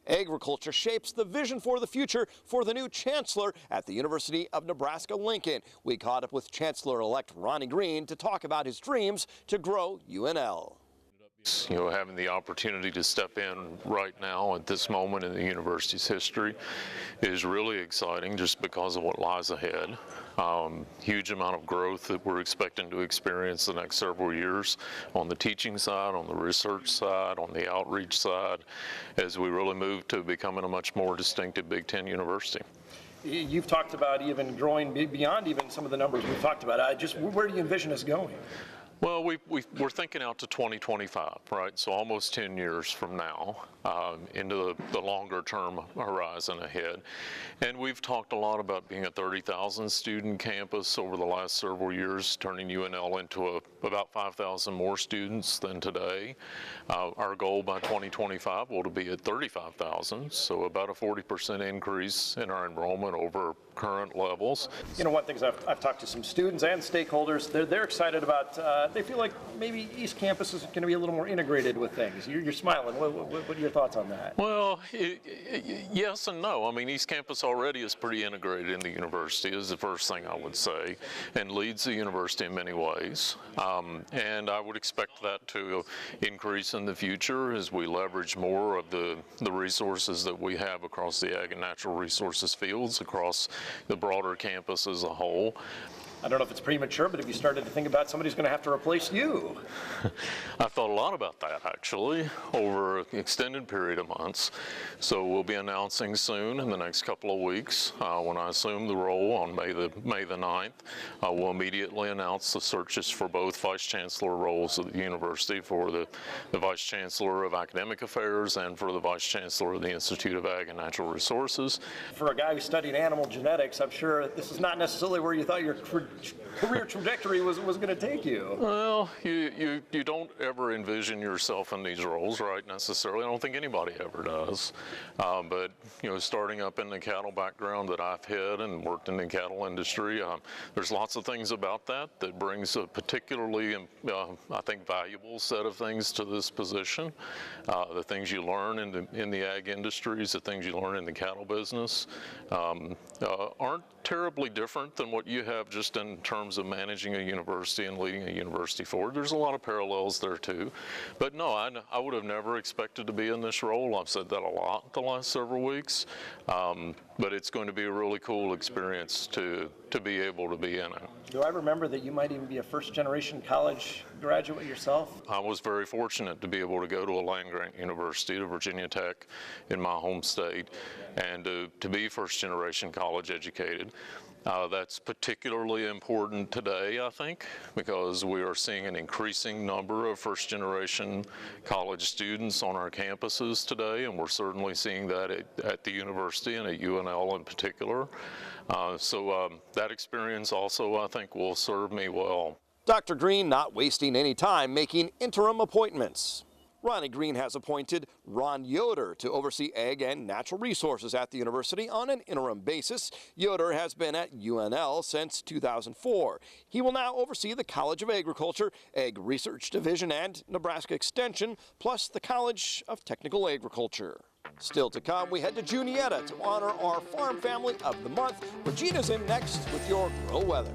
Agriculture shapes the vision for the future for the new chancellor at the University of Nebraska-Lincoln. We caught up with Chancellor-Elect Ronnie Green to talk about his dreams to grow UNL. Having the opportunity to step in right now at this moment in the university's history is really exciting just because of what lies ahead. Huge amount of growth that we're expecting to experience the next several years on the teaching side, on the research side, on the outreach side, as we really move to becoming a much more distinctive Big Ten university. You've talked about even growing beyond even some of the numbers we've talked about. Just where do you envision us going? Well, we're thinking out to 2025, right? So almost 10 years from now, into the longer term horizon ahead. And we've talked a lot about being a 30,000 student campus over the last several years, turning UNL into about 5,000 more students than today. Our goal by 2025 will be at 35,000, so about a 40% increase in our enrollment over current levels. You know, one thing is I've talked to some students and stakeholders. They're excited about. They feel like maybe East Campus is going to be a little more integrated with things. You're smiling. What are your thoughts on that? Well, yes and no. I mean, East Campus already is pretty integrated in the university, is the first thing I would say, and leads the university in many ways. And I would expect that to increase in the future as we leverage more of the resources that we have across the ag and natural resources fields, across the broader campus as a whole. I don't know if it's premature, but have you started to think about somebody's going to have to replace you? I've thought a lot about that, actually, over an extended period of months. So we'll be announcing soon in the next couple of weeks. When I assume the role on May the 9th, we'll immediately announce the searches for both Vice Chancellor roles at the university, for the Vice Chancellor of Academic Affairs and for the Vice Chancellor of the Institute of Ag and Natural Resources. For a guy who studied animal genetics, I'm sure this is not necessarily where you thought your career trajectory was going to take you. Well, you don't ever envision yourself in these roles, right, necessarily. I don't think anybody ever does. But, starting up in the cattle background that I've had and worked in the cattle industry, there's lots of things about that brings a particularly, I think, valuable set of things to this position. The things you learn in the ag industries, the things you learn in the cattle business, aren't terribly different than what you have just in terms of managing a university and leading a university forward. There's a lot of parallels there too. But no, I would have never expected to be in this role. I've said that a lot the last several weeks. But it's going to be a really cool experience to be able to be in it. Do I remember that you might even be a first-generation college graduate yourself? I was very fortunate to be able to go to a land-grant university, to Virginia Tech in my home state, and to be first-generation college educated. That's particularly important today, I think, because we are seeing an increasing number of first-generation college students on our campuses today, and we're certainly seeing that at the university and at UNL in particular. So that experience also, I think, will serve me well. Dr. Green not wasting any time making interim appointments. Ronnie Green has appointed Ron Yoder to oversee ag and natural resources at the university on an interim basis. Yoder has been at UNL since 2004. He will now oversee the College of Agriculture, Ag Research Division, and Nebraska Extension, plus the College of Technical Agriculture. Still to come, we head to Juniata to honor our farm family of the month. Regina's in next with your Grow Weather.